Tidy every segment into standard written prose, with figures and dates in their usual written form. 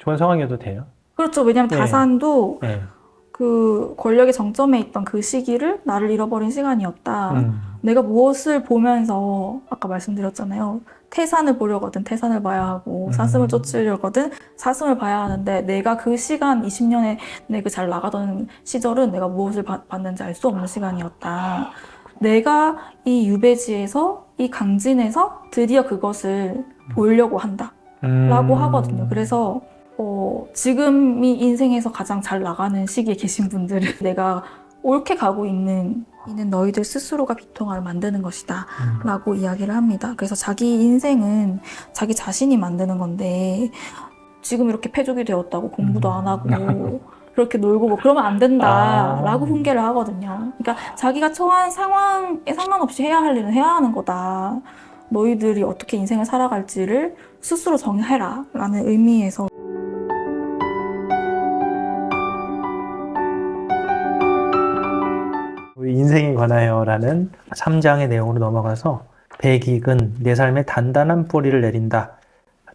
좋은 상황이어도 돼요. 그렇죠. 왜냐하면 네. 다산도 네. 그 권력의 정점에 있던 그 시기를 나를 잃어버린 시간이었다. 내가 무엇을 보면서 아까 말씀드렸잖아요. 태산을 보려거든 태산을 봐야 하고 사슴을 쫓으려거든 사슴을 봐야 하는데 내가 그 시간 20년에 내 그 잘 나가던 시절은 내가 무엇을 봤는지 알 수 없는 시간이었다. 내가 이 유배지에서 이 강진에서 드디어 그것을 보려고 한다. 라고 하거든요. 그래서 지금이 인생에서 가장 잘 나가는 시기에 계신 분들은 내가 옳게 가고 있는 이는 너희들 스스로가 비통함을 만드는 것이다 라고 이야기를 합니다. 그래서 자기 인생은 자기 자신이 만드는 건데 지금 이렇게 패족이 되었다고 공부도 안 하고 그렇게 놀고 뭐 그러면 안 된다 라고 훈계를 하거든요. 그러니까 자기가 처한 상황에 상관없이 해야 할 일은 해야 하는 거다. 너희들이 어떻게 인생을 살아갈지를 스스로 정해라 라는 의미에서 인생에 관하여라는 3장의 내용으로 넘어가서 백익은 내 삶에 단단한 뿌리를 내린다.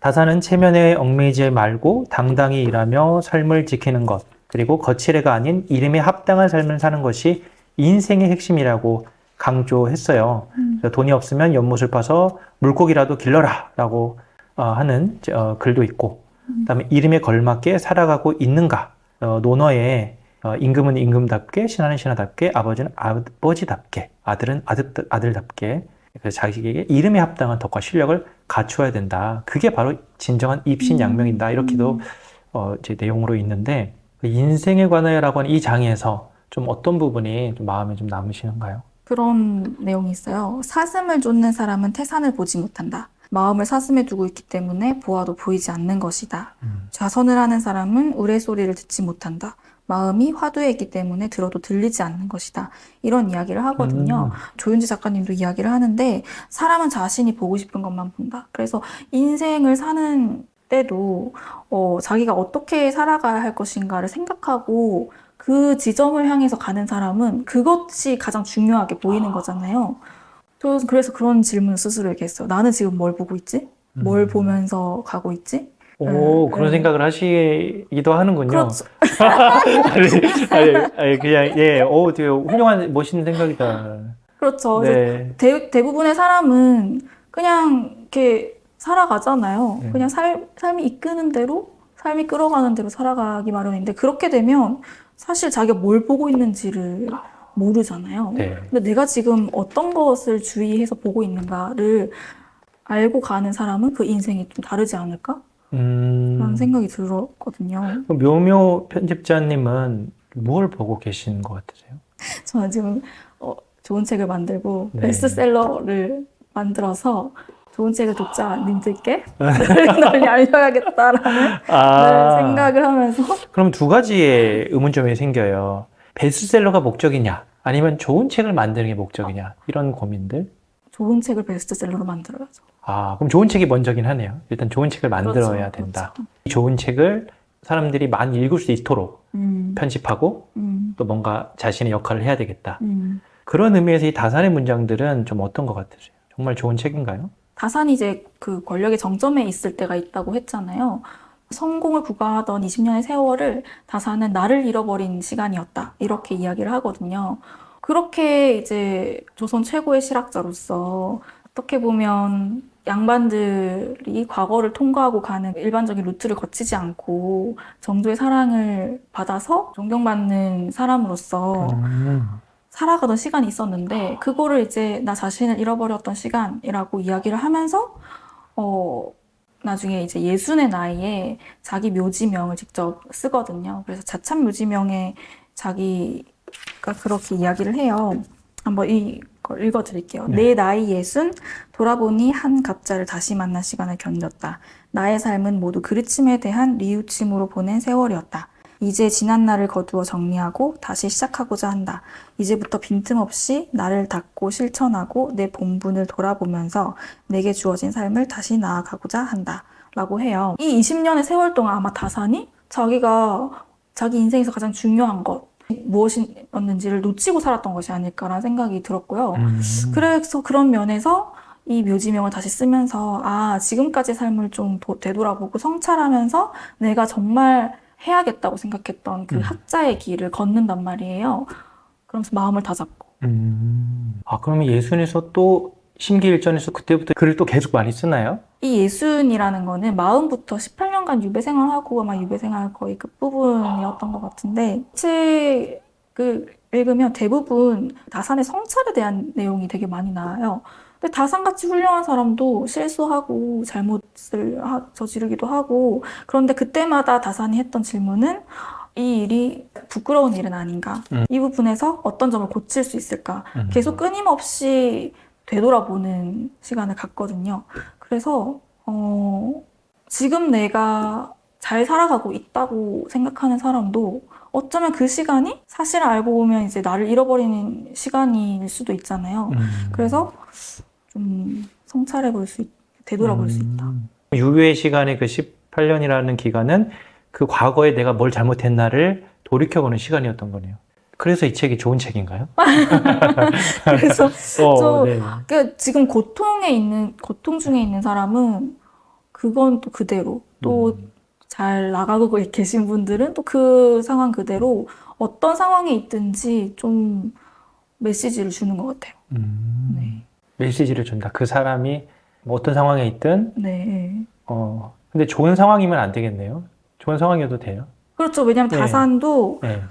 다산은 체면에 얽매이지 말고 당당히 일하며 삶을 지키는 것, 그리고 거칠애가 아닌 이름에 합당한 삶을 사는 것이 인생의 핵심이라고 강조했어요. 그래서 돈이 없으면 연못을 파서 물고기라도 길러라 라고 하는 글도 있고, 그다음에 이름에 걸맞게 살아가고 있는가, 논어에 임금은 임금답게, 신하는 신하답게, 아버지는 아버지답게, 아들은 아들답게, 그래서 자기에게 이름에 합당한 덕과 실력을 갖추어야 된다. 그게 바로 진정한 입신양명이다. 이렇게도 이제 내용으로 있는데, 인생에 관하여라고 하는 이 장에서 좀 어떤 부분이 좀 마음에 좀 남으시는가요? 그런 내용이 있어요. 사슴을 쫓는 사람은 태산을 보지 못한다. 마음을 사슴에 두고 있기 때문에 보아도 보이지 않는 것이다. 좌선을 하는 사람은 우레소리를 듣지 못한다. 마음이 화두에 있기 때문에 들어도 들리지 않는 것이다. 이런 이야기를 하거든요. 조윤지 작가님도 이야기를 하는데 사람은 자신이 보고 싶은 것만 본다. 그래서 인생을 사는 때도 자기가 어떻게 살아가야 할 것인가를 생각하고 그 지점을 향해서 가는 사람은 그것이 가장 중요하게 보이는 거잖아요. 그래서 그런 질문을 스스로에게 했어요. 나는 지금 뭘 보고 있지? 뭘 보면서 가고 있지? 오, 그런 생각을 하시기도 하는군요. 그렇죠. 아니, 그냥, 예, 되게 훌륭한, 멋있는 생각이다. 그렇죠. 네. 그래서 대부분의 사람은 그냥 이렇게 살아가잖아요. 그냥 삶이 이끄는 대로, 삶이 끌어가는 대로 살아가기 마련인데, 그렇게 되면 사실 자기가 뭘 보고 있는지를 모르잖아요. 네. 근데 내가 지금 어떤 것을 주의해서 보고 있는가를 알고 가는 사람은 그 인생이 좀 다르지 않을까? 라는 생각이 들었거든요. 그럼 묘묘 편집자님은 뭘 보고 계시는 것 같으세요? 저는 지금 좋은 책을 만들고 네. 베스트셀러를 만들어서 좋은 책을 독자님들께 널리 알려야겠다라는 생각을 하면서 그럼 두 가지의 의문점이 생겨요. 베스트셀러가 목적이냐, 아니면 좋은 책을 만드는 게 목적이냐, 이런 고민들. 좋은 책을 베스트셀러로 만들어야죠. 그럼 좋은 책이 먼저긴 하네요. 일단 좋은 책을 만들어야 된다. 그렇죠. 좋은 책을 사람들이 많이 읽을 수 있도록 편집하고 또 뭔가 자신의 역할을 해야 되겠다. 그런 의미에서 이 다산의 문장들은 좀 어떤 것 같으세요? 정말 좋은 책인가요? 다산이 이제 그 권력의 정점에 있을 때가 있다고 했잖아요. 성공을 구가하던 20년의 세월을 다산은 나를 잃어버린 시간이었다. 이렇게 이야기를 하거든요. 그렇게 이제 조선 최고의 실학자로서 어떻게 보면 양반들이 과거를 통과하고 가는 일반적인 루트를 거치지 않고 정조의 사랑을 받아서 존경받는 사람으로서 살아가던 시간이 있었는데 그거를 이제 나 자신을 잃어버렸던 시간이라고 이야기를 하면서 나중에 이제 60의 나이에 자기 묘지명을 직접 쓰거든요. 그래서 자참 묘지명에 자기가 그렇게 이야기를 해요. 한번 이걸 읽어드릴게요. 네. 내 나이 60, 돌아보니 한 갑자를 다시 만난 시간을 견뎠다. 나의 삶은 모두 그르침에 대한 뉘우침으로 보낸 세월이었다. 이제 지난 날을 거두어 정리하고 다시 시작하고자 한다. 이제부터 빈틈없이 나를 닦고 실천하고 내 본분을 돌아보면서 내게 주어진 삶을 다시 나아가고자 한다. 라고 해요. 이 20년의 세월 동안 아마 다산이 자기가 자기 인생에서 가장 중요한 것, 무엇이었는지를 놓치고 살았던 것이 아닐까라는 생각이 들었고요. 그래서 그런 면에서 이 묘지명을 다시 쓰면서 지금까지 삶을 좀 되돌아보고 성찰하면서 내가 정말 해야겠다고 생각했던 그 학자의 길을 걷는단 말이에요. 그러면서 마음을 다잡고. 그러면 예순에서 또 심기일전에서 그때부터 글을 또 계속 많이 쓰나요? 이 예순이라는 거는 마음부터 18년간 유배 생활하고 아마 유배 생활 거의 끝부분이었던 것 같은데 책을 읽으면 대부분 다산의 성찰에 대한 내용이 되게 많이 나와요. 근데 다산같이 훌륭한 사람도 실수하고 잘못을 저지르기도 하고 그런데 그때마다 다산이 했던 질문은 이 일이 부끄러운 일은 아닌가? 이 부분에서 어떤 점을 고칠 수 있을까? 계속 끊임없이 되돌아보는 시간을 갖거든요. 그래서 지금 내가 잘 살아가고 있다고 생각하는 사람도 어쩌면 그 시간이 사실을 알고 보면 이제 나를 잃어버리는 시간일 수도 있잖아요. 그래서 좀 성찰해 볼 수, 되돌아볼 수 있다. 유효의 시간의 그 18년이라는 기간은 그 과거에 내가 뭘 잘못했나를 돌이켜보는 시간이었던 거네요. 그래서 이 책이 좋은 책인가요? 그래서 네. 그러니까 지금 고통 중에 있는 사람은 그건 또 그대로 또 잘 나가고 계신 분들은 또 그 상황 그대로 어떤 상황에 있든지 좀 메시지를 주는 것 같아요. 네. 메시지를 준다. 그 사람이 뭐 어떤 상황에 있든 네. 근데 좋은 상황이면 안 되겠네요. 좋은 상황이어도 돼요. 그렇죠. 왜냐하면 네. 다산도 네.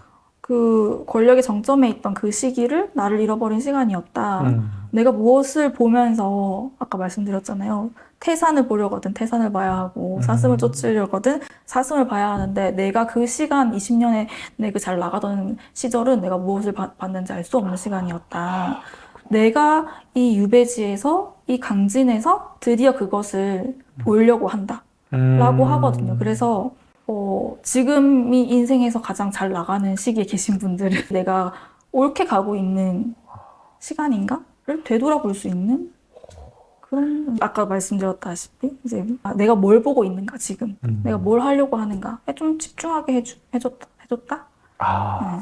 그 권력의 정점에 있던 그 시기를 나를 잃어버린 시간이었다. 내가 무엇을 보면서 아까 말씀드렸잖아요. 태산을 보려거든 태산을 봐야 하고 사슴을 쫓으려거든 사슴을 봐야 하는데 내가 그 시간 20년에 내가 잘 나가던 시절은 내가 무엇을 봤는지 알 수 없는 시간이었다. 내가 이 유배지에서 이 강진에서 드디어 그것을 보려고 한다. 라고 하거든요. 그래서 지금이 인생에서 가장 잘 나가는 시기에 계신 분들은 내가 옳게 가고 있는 시간인가를 되돌아볼 수 있는 그런 아까 말씀드렸다시피 이제 내가 뭘 보고 있는가 지금 내가 뭘 하려고 하는가에 좀 집중하게 해줬다. 네.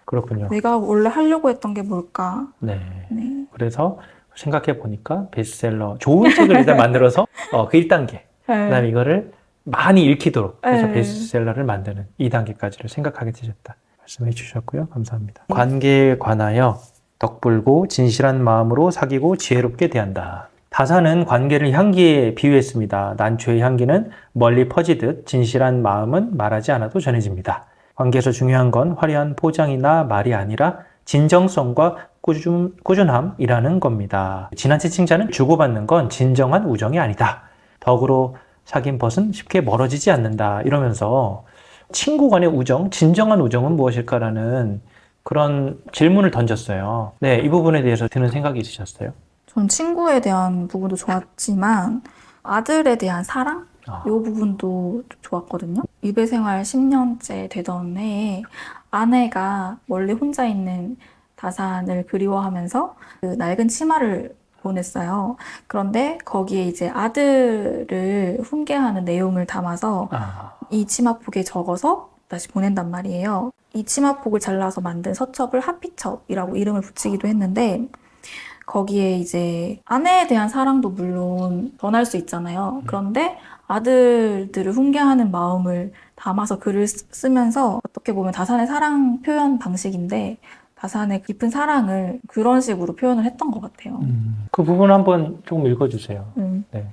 그렇군요. 내가 원래 하려고 했던 게 뭘까? 네. 네. 그래서 생각해 보니까 베스트셀러 좋은 책을 일단 만들어서 그 1단계. 그다음에 이거를 많이 읽히도록 해서 베스트셀러를 만드는 2단계까지를 생각하게 되셨다. 말씀해 주셨고요. 감사합니다. 관계에 관하여 덕불고 진실한 마음으로 사귀고 지혜롭게 대한다. 다산은 관계를 향기에 비유했습니다. 난초의 향기는 멀리 퍼지듯 진실한 마음은 말하지 않아도 전해집니다. 관계에서 중요한 건 화려한 포장이나 말이 아니라 진정성과 꾸준함이라는 겁니다. 진한 채팅자는 주고받는 건 진정한 우정이 아니다. 덕으로 사귄 벗은 쉽게 멀어지지 않는다. 이러면서 친구 간의 우정, 진정한 우정은 무엇일까라는 그런 질문을 던졌어요. 네, 이 부분에 대해서 드는 생각이 있으셨어요? 전 친구에 대한 부분도 좋았지만 아들에 대한 사랑? 이 부분도 좀 좋았거든요. 유배 생활 10년째 되던 해에 아내가 멀리 혼자 있는 다산을 그리워하면서 그 낡은 치마를 보냈어요. 그런데 거기에 이제 아들을 훈계하는 내용을 담아서 이 치마폭에 적어서 다시 보낸단 말이에요. 이 치마폭을 잘라서 만든 서첩을 하피첩이라고 이름을 붙이기도 했는데 거기에 이제 아내에 대한 사랑도 물론 전할 수 있잖아요. 그런데 아들들을 훈계하는 마음을 담아서 글을 쓰면서 어떻게 보면 다산의 사랑 표현 방식인데 다산의 깊은 사랑을 그런 식으로 표현을 했던 것 같아요. 그 부분 한번 조금 읽어주세요. 네.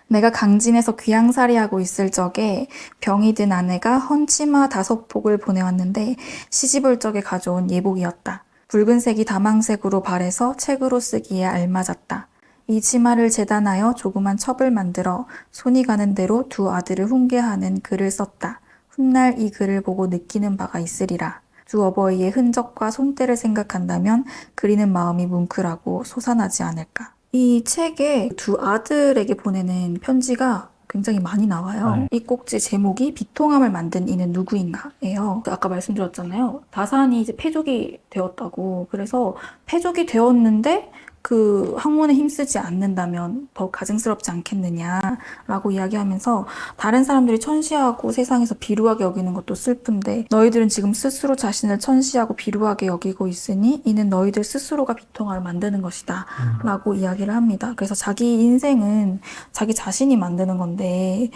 내가 강진에서 귀양살이하고 있을 적에 병이 든 아내가 헌치마 5폭을 보내왔는데 시집올 적에 가져온 예복이었다. 붉은색이 다망색으로 발해서 책으로 쓰기에 알맞았다. 이 치마를 재단하여 조그만 첩을 만들어 손이 가는 대로 두 아들을 훈계하는 글을 썼다. 훗날 이 글을 보고 느끼는 바가 있으리라. 두 어버이의 흔적과 손때를 생각한다면 그리는 마음이 뭉클하고 솟아나지 않을까. 이 책에 두 아들에게 보내는 편지가 굉장히 많이 나와요. 이 꼭지 제목이 비통함을 만든 이는 누구인가예요. 아까 말씀드렸잖아요. 다산이 이제 패족이 되었다고. 그래서 패족이 되었는데 그 학문에 힘쓰지 않는다면 더 가증스럽지 않겠느냐라고 이야기하면서 다른 사람들이 천시하고 세상에서 비루하게 여기는 것도 슬픈데 너희들은 지금 스스로 자신을 천시하고 비루하게 여기고 있으니 이는 너희들 스스로가 비통함을 만드는 것이다 라고 이야기를 합니다. 그래서 자기 인생은 자기 자신이 만드는 건데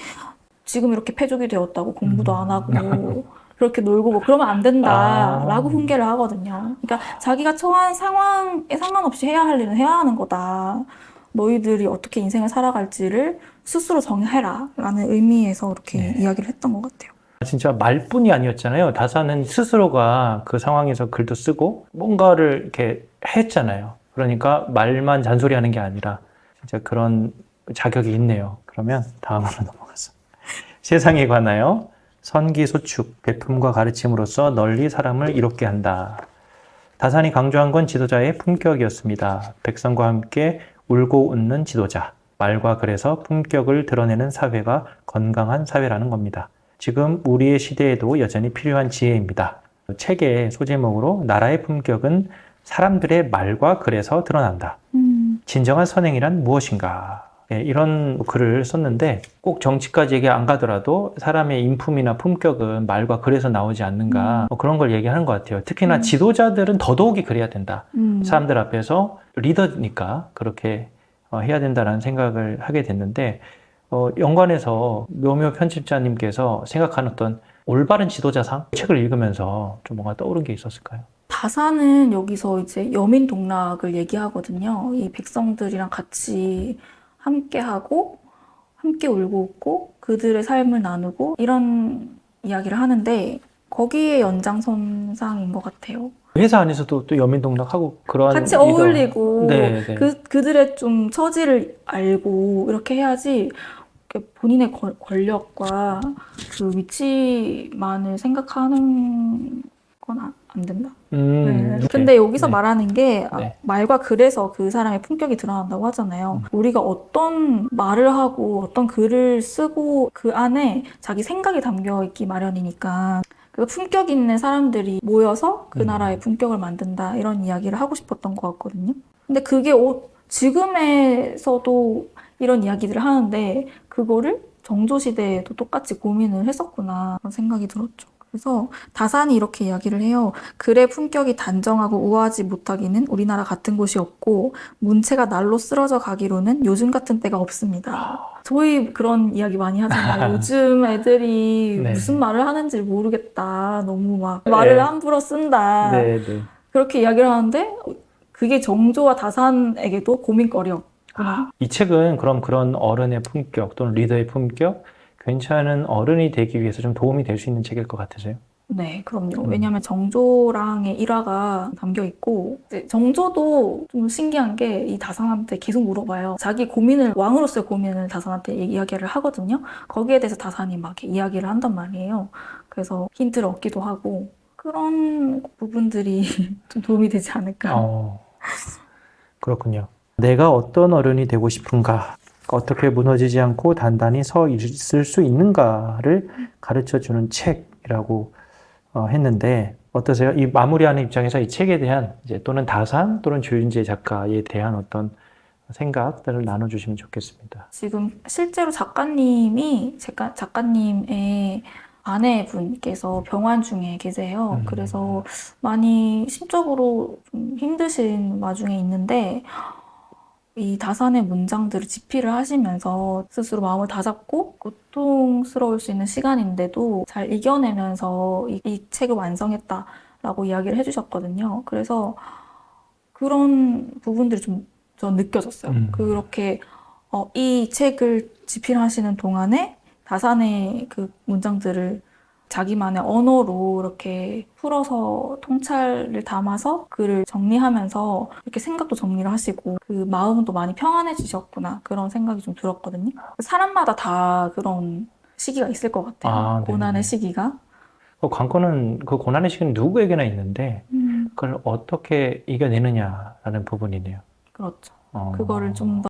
지금 이렇게 패족이 되었다고 공부도 안 하고 그렇게 놀고 뭐 그러면 안 된다라고 훈계를 하거든요. 그러니까 자기가 처한 상황에 상관없이 해야 할 일은 해야 하는 거다. 너희들이 어떻게 인생을 살아갈지를 스스로 정해라 라는 의미에서 이렇게 이야기를 했던 것 같아요. 진짜 말뿐이 아니었잖아요. 다사는 스스로가 그 상황에서 글도 쓰고 뭔가를 이렇게 했잖아요. 그러니까 말만 잔소리하는 게 아니라 진짜 그런 자격이 있네요. 그러면 다음으로 넘어가서 세상에 관하여 선기소축, 베품과 가르침으로써 널리 사람을 이롭게 한다. 다산이 강조한 건 지도자의 품격이었습니다. 백성과 함께 울고 웃는 지도자, 말과 글에서 품격을 드러내는 사회가 건강한 사회라는 겁니다. 지금 우리의 시대에도 여전히 필요한 지혜입니다. 책의 소제목으로 나라의 품격은 사람들의 말과 글에서 드러난다. 진정한 선행이란 무엇인가? 이런 글을 썼는데 꼭 정치까지 얘기 안 가더라도 사람의 인품이나 품격은 말과 글에서 나오지 않는가 그런 걸 얘기하는 것 같아요. 특히나 지도자들은 더더욱이 그래야 된다. 사람들 앞에서 리더니까 그렇게 해야 된다는 생각을 하게 됐는데 연관해서 묘묘 편집자님께서 생각하는 어떤 올바른 지도자상 책을 읽으면서 좀 뭔가 떠오른 게 있었을까요? 다사는 여기서 이제 여민동락을 얘기하거든요. 이 백성들이랑 같이 함께하고 함께 울고 웃고 그들의 삶을 나누고 이런 이야기를 하는데 거기에 연장선상인 것 같아요. 회사 안에서도 또 여민동락하고 그런 같이 어울리고 네, 네. 그들의 좀 처지를 알고 이렇게 해야지 이렇게 본인의 권력과 그 위치만을 생각하는 건 안 된다. 네. 근데 여기서 말하는 게 말과 글에서 그 사람의 품격이 드러난다고 하잖아요. 우리가 어떤 말을 하고 어떤 글을 쓰고 그 안에 자기 생각이 담겨 있기 마련이니까 그 품격 있는 사람들이 모여서 그 나라의 품격을 만든다 이런 이야기를 하고 싶었던 것 같거든요. 근데 그게 지금에서도 이런 이야기들을 하는데 그거를 정조시대에도 똑같이 고민을 했었구나 그런 생각이 들었죠. 그래서 다산이 이렇게 이야기를 해요. 글의 품격이 단정하고 우아하지 못하기는 우리나라 같은 곳이 없고 문체가 날로 쓰러져 가기로는 요즘 같은 때가 없습니다. 저희 그런 이야기 많이 하잖아요. 요즘 애들이 무슨 말을 하는지 모르겠다. 너무 막 말을 함부로 쓴다. 그렇게 이야기를 하는데 그게 정조와 다산에게도 고민거리였구나. 이 책은 그럼 그런 어른의 품격 또는 리더의 품격 괜찮은 어른이 되기 위해서 좀 도움이 될 수 있는 책일 것 같으세요? 네, 그럼요. 왜냐하면 정조랑의 일화가 담겨 있고 이제 정조도 좀 신기한 게 이 다산한테 계속 물어봐요. 자기 고민을 왕으로서의 고민을 다산한테 이야기를 하거든요. 거기에 대해서 다산이 막 이렇게 이야기를 한단 말이에요. 그래서 힌트를 얻기도 하고 그런 부분들이 좀 도움이 되지 않을까. 그렇군요. 내가 어떤 어른이 되고 싶은가? 어떻게 무너지지 않고 단단히 서 있을 수 있는가를 가르쳐주는 책이라고 했는데 어떠세요? 이 마무리하는 입장에서 이 책에 대한 이제 또는 다산 또는 조윤재 작가에 대한 어떤 생각들을 나눠주시면 좋겠습니다. 지금 실제로 작가님의 아내분께서 병환 중에 계세요. 그래서 많이 심적으로 좀 힘드신 와중에 있는데 이 다산의 문장들을 집필을 하시면서 스스로 마음을 다잡고 고통스러울 수 있는 시간인데도 잘 이겨내면서 이 책을 완성했다라고 이야기를 해주셨거든요. 그래서 그런 부분들이 좀 전 느껴졌어요. 그렇게 이 책을 집필하시는 동안에 다산의 그 문장들을 자기만의 언어로 이렇게 풀어서 통찰을 담아서 글을 정리하면서 이렇게 생각도 정리를 하시고 그 마음도 많이 평안해지셨구나 그런 생각이 좀 들었거든요. 사람마다 다 그런 시기가 있을 것 같아요. 고난의 시기가. 관건은 그 고난의 시기는 누구에게나 있는데 그걸 어떻게 이겨내느냐라는 부분이네요. 그렇죠. 그거를 좀 더